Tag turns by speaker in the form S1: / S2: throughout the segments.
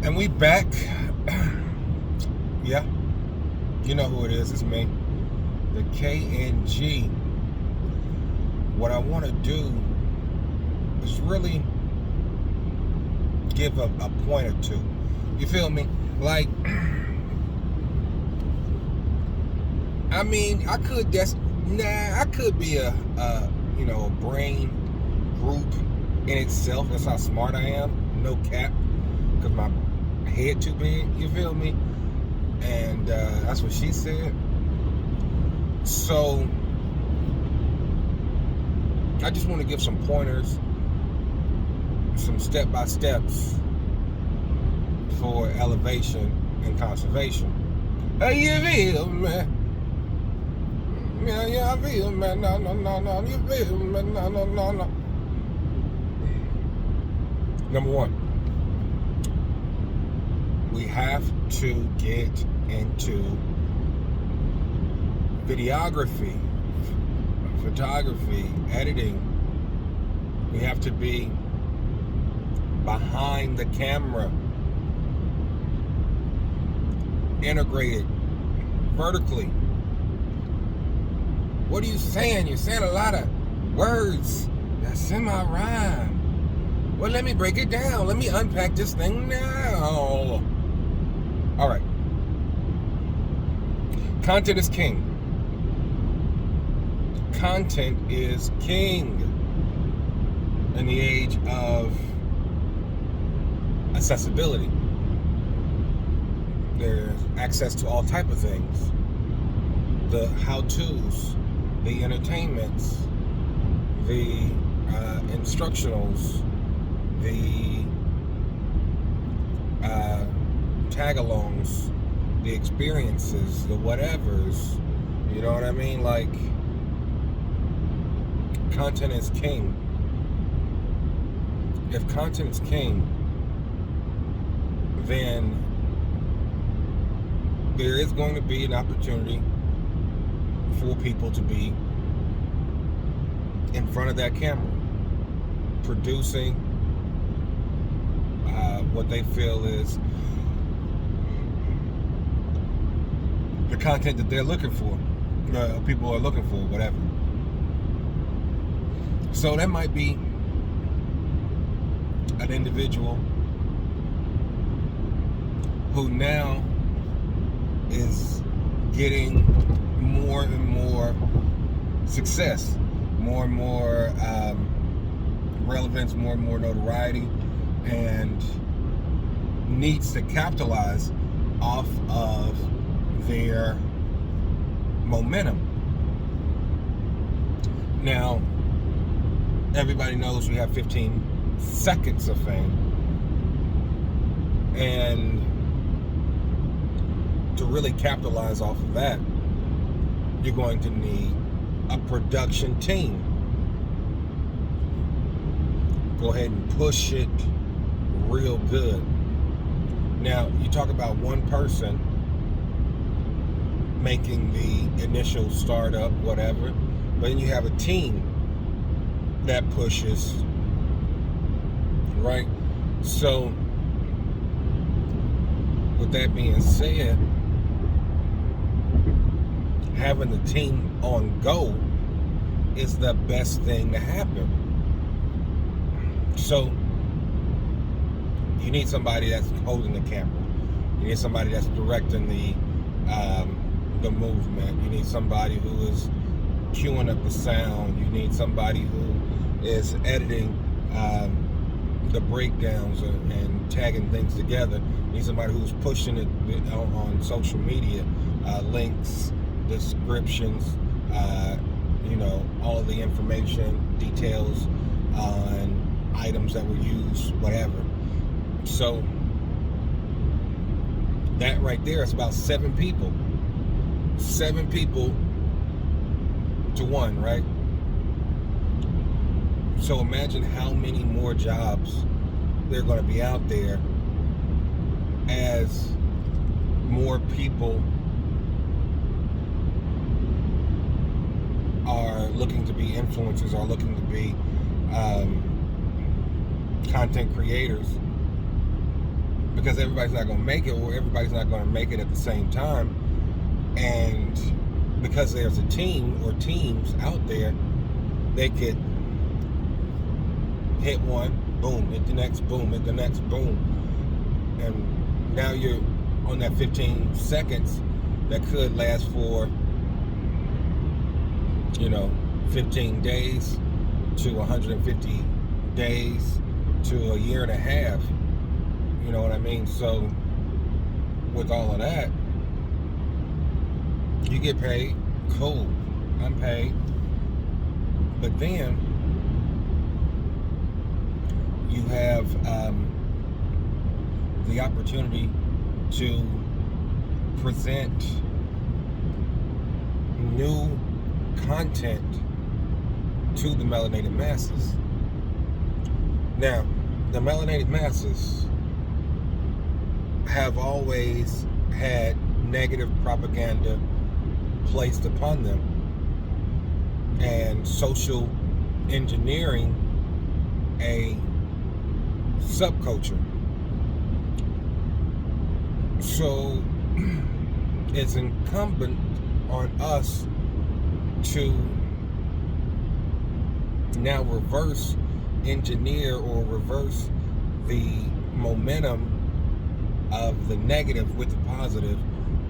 S1: And we back. Yeah, you know who it is. It's me, the KNG. What I want to do is really give a point or two. You feel me? Like, I mean, I could be a brain group in itself. That's how smart I am. No cap, because my head too big. You feel me? And that's what she said. So I just want to give some pointers, some step-by-steps for elevation and conservation. Hey, you feel me? Yeah, I feel me. No, you feel me? No. Number one, we have to get into videography, photography, editing. We have to be behind the camera, integrated vertically. What are you saying? You're saying a lot of words that semi-rhyme. Well, let me break it down. Let me unpack this thing now. All right. Content is king. Content is king in the age of accessibility. There's access to all type of things. The how-tos, the entertainments, the instructionals, the tag-alongs, the experiences, the whatevers. You know what I mean? Like, content is king. If content is king, then there is going to be an opportunity for people to be in front of that camera, producing what they feel is the content that they're looking for, people are looking for, whatever. So that might be an individual who now is getting more and more success, more and more relevance, more and more notoriety, and needs to capitalize off of their momentum. Now, everybody knows we have 15 seconds of fame, and to really capitalize off of that, you're going to need a production team. Go ahead and push it real good. Now, you talk about one person making the initial startup, whatever, but then you have a team that pushes, right? So, with that being said, having the team on go is the best thing to happen. So, you need somebody that's holding the camera. You need somebody that's directing the movement. You need somebody who is queuing up the sound. You need somebody who is editing the breakdowns and tagging things together. You need somebody who's pushing it on social media, links, descriptions, all of the information, details on items that were used, whatever. So that right there is about 7 people. 7 people to one, right? So imagine how many more jobs there are going to be out there as more people are looking to be influencers, are looking to be content creators. because everybody's not going to make it, or everybody's not going to make it at the same time. And because there's a team or teams out there, they could hit one, boom, hit the next, boom, hit the next, boom. And now you're on that 15 seconds that could last for, 15 days to 150 days to a year and a half. You know what I mean? So with all of that, you get paid. Cool. I'm paid. But then you have the opportunity to present new content to the melanated masses. Now, the melanated masses have always had negative propaganda placed upon them and social engineering a subculture. So it's incumbent on us to now reverse engineer or reverse the momentum of the negative with the positive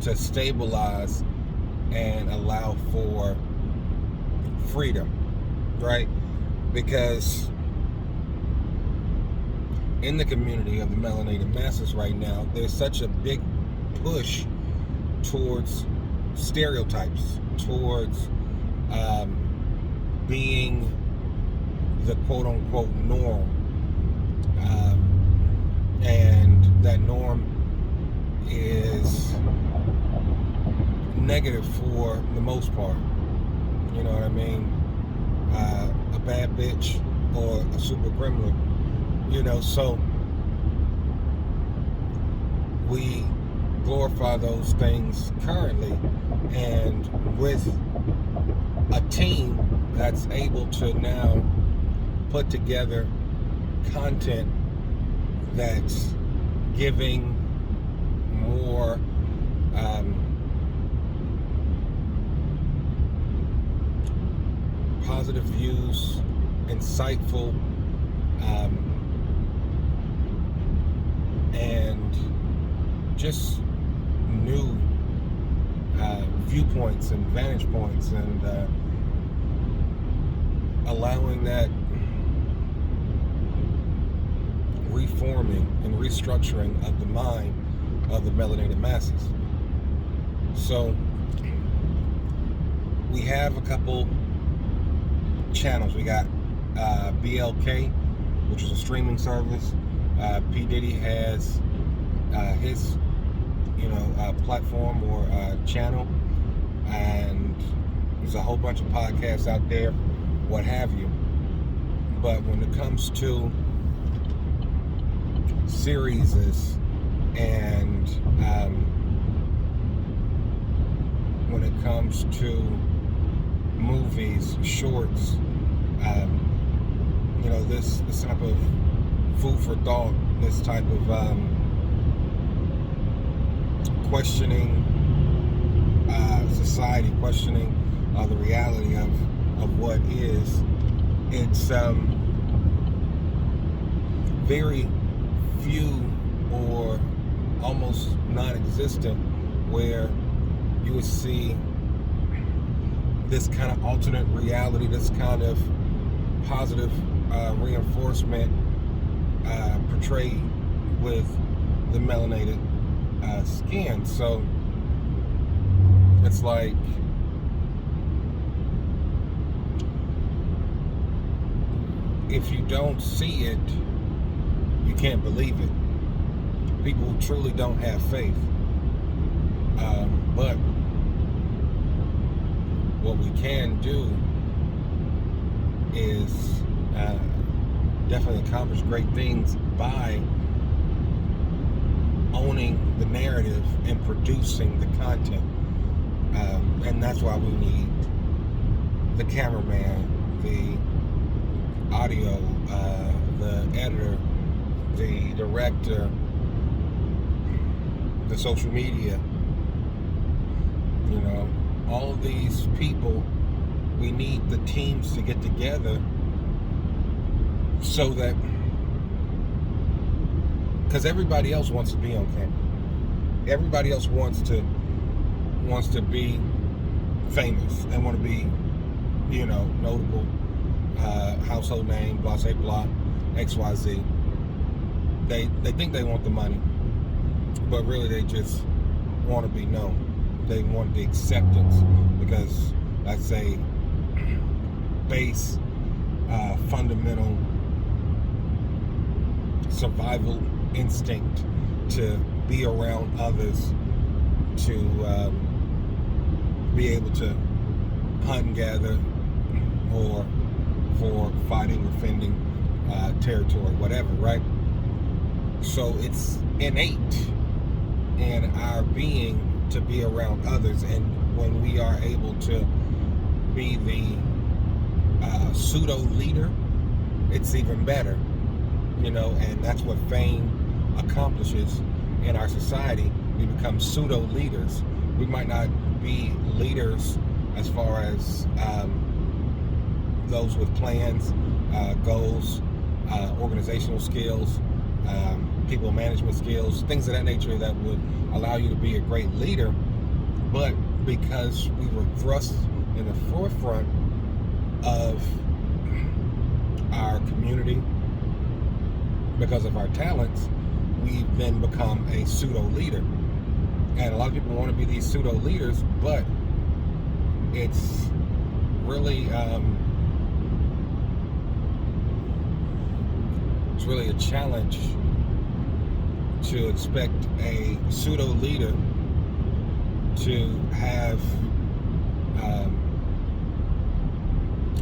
S1: to stabilize and allow for freedom, right? Because in the community of the melanated masses right now, there's such a big push towards stereotypes, towards being the quote-unquote norm, and that norm is negative for the most part. You know what I mean? A bad bitch or a super criminal. So we glorify those things currently, and with a team that's able to now put together content that's giving more positive views, insightful, and just new viewpoints and vantage points, and allowing that reforming and restructuring of the mind of the melanated masses. So we have a couple channels. We got BLK, which is a streaming service. P. Diddy has his platform or channel, and there's a whole bunch of podcasts out there, what have you. But when it comes to series and when it comes to movies, shorts, this type of food for thought, this type of questioning society, questioning the reality of what is. It's very few or almost non-existent where you would see this kind of alternate reality, this kind of positive reinforcement portrayed with the melanated skin. So it's like if you don't see it, you can't believe it. People truly don't have faith. But what we can do is definitely accomplish great things by owning the narrative and producing the content. And that's why we need the cameraman, the audio, the editor, the director, the social media, all of these people, we need the teams to get together so that, because everybody else wants to be on camera. Everybody else wants to be famous. They want to be, notable, household name, blah, say, blah, XYZ. They think they want the money, but really they just want to be known. They want the acceptance because that's a base, fundamental survival instinct to be around others, to be able to hunt and gather, or for fighting, defending territory, whatever, right? So it's innate in our being to be around others, and when we are able to be the pseudo leader, it's even better, and that's what fame accomplishes in our society. We become pseudo leaders. We might not be leaders as far as those with plans, goals, organizational skills, people management skills, things of that nature that would allow you to be a great leader. But because we were thrust in the forefront of our community, because of our talents, we then become a pseudo leader. And a lot of people want to be these pseudo leaders, but it's really a challenge to expect a pseudo leader to have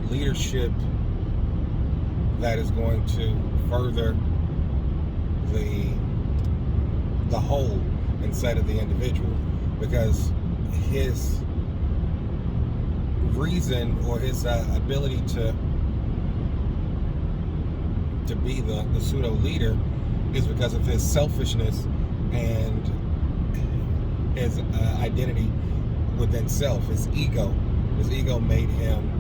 S1: leadership that is going to further the whole inside of the individual, because his reason or his ability to be the pseudo leader is because of his selfishness and his identity within self, his ego. His ego made him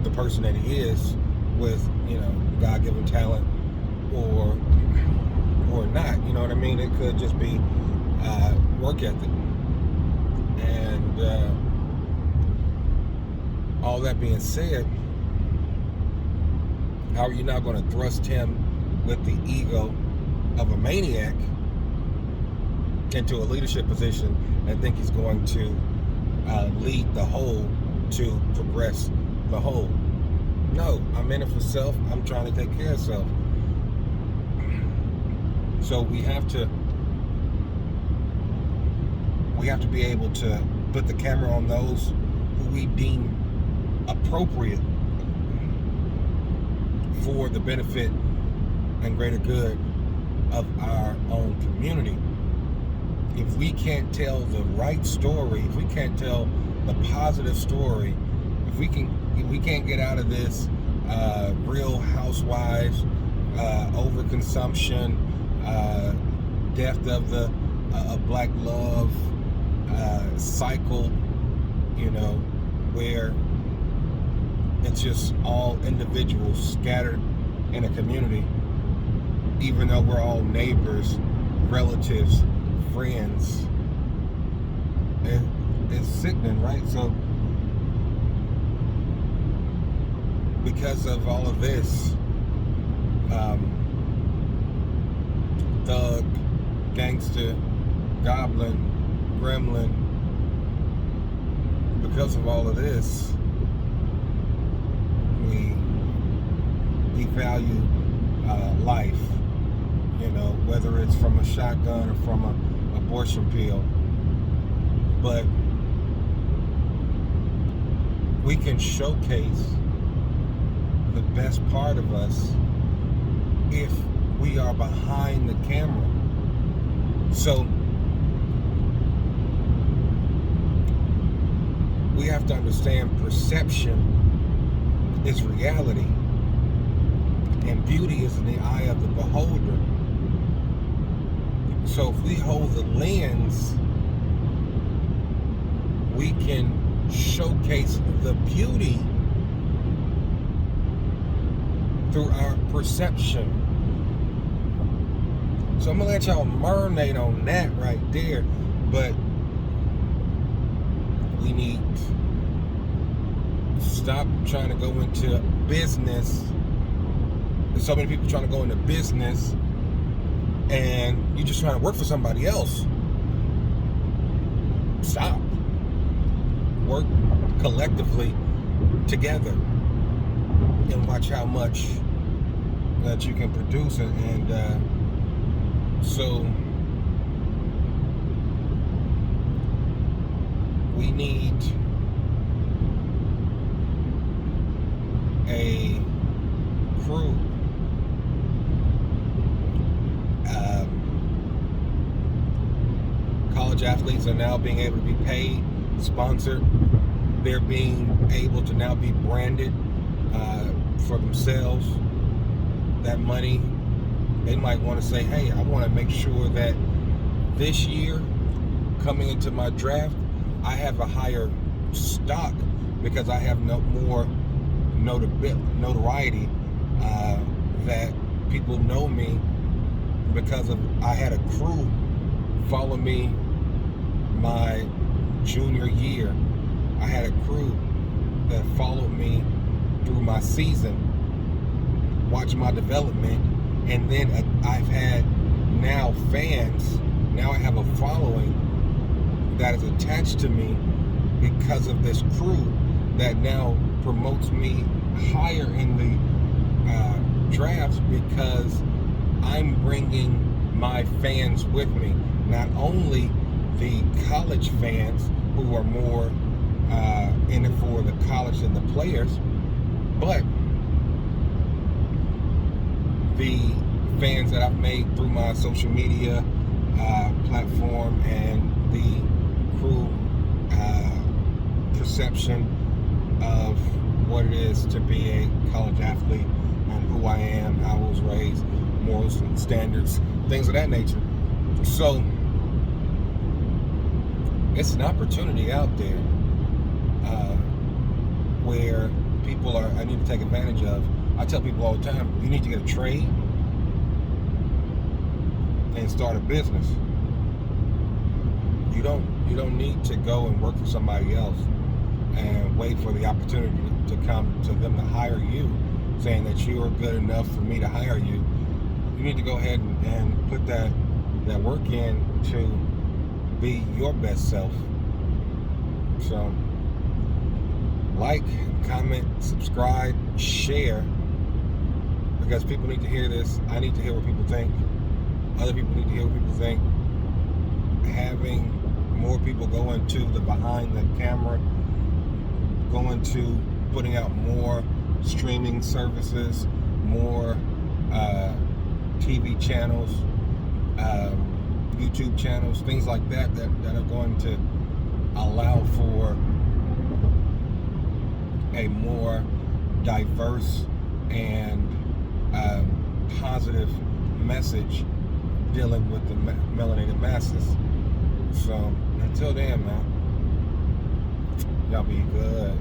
S1: the person that he is, with God-given talent or not. You know what I mean? It could just be work ethic. And all that being said, how are you not going to thrust him with the ego of a maniac into a leadership position and think he's going to lead the whole to progress the whole? No, I'm in it for self. I'm trying to take care of self. So we have to be able to put the camera on those who we deem appropriate for the benefit and greater good of our own community. If we can't tell the right story, if we can't tell the positive story, if we can't get out of this Real Housewives, overconsumption, death of the black love cycle, where it's just all individuals scattered in a community, even though we're all neighbors, relatives, friends. It's sickening, right? So because of all of this, thug, gangster, goblin, gremlin, because of all of this, we devalue life, whether it's from a shotgun or from an abortion pill. But we can showcase the best part of us if we are behind the camera. So we have to understand perception is reality, and beauty is in the eye of the beholder. So if we hold the lens, we can showcase the beauty through our perception. So I'm gonna let y'all marinate on that right there. But we need to stop trying to go into business. There's so many people trying to go into business and you're just trying to work for somebody else. Stop. Work collectively together and watch how much that you can produce. And so we need a crew. College athletes are now being able to be paid, sponsored. They're being able to now be branded for themselves. That money, they might want to say, hey, I want to make sure that this year, coming into my draft, I have a higher stock because I have no more notoriety, that people know me because of I had a crew follow me my junior year. I had a crew that followed me through my season, watched my development, and then I've had now fans. Now I have a following that is attached to me because of this crew that now promotes me higher in the drafts because I'm bringing my fans with me. Not only the college fans who are more in it for the college and the players, but the fans that I've made through my social media platform and the crew perception of what it is to be a college athlete and who I am, how I was raised, morals and standards, things of that nature. So it's an opportunity out there where people I need to take advantage of. I tell people all the time, you need to get a trade and start a business. You don't need to go and work for somebody else and wait for the opportunity to come to them to hire you, saying that you are good enough for me to hire you. You need to go ahead and put that work in to be your best self. So like, comment, subscribe, share, because people need to hear this. I need to hear what people think. Other people need to hear what people think. Having more people go into the behind the camera, going to putting out more streaming services, more TV channels, YouTube channels, things like that are going to allow for a more diverse and positive message dealing with the melanated masses. So until then, man, y'all be good.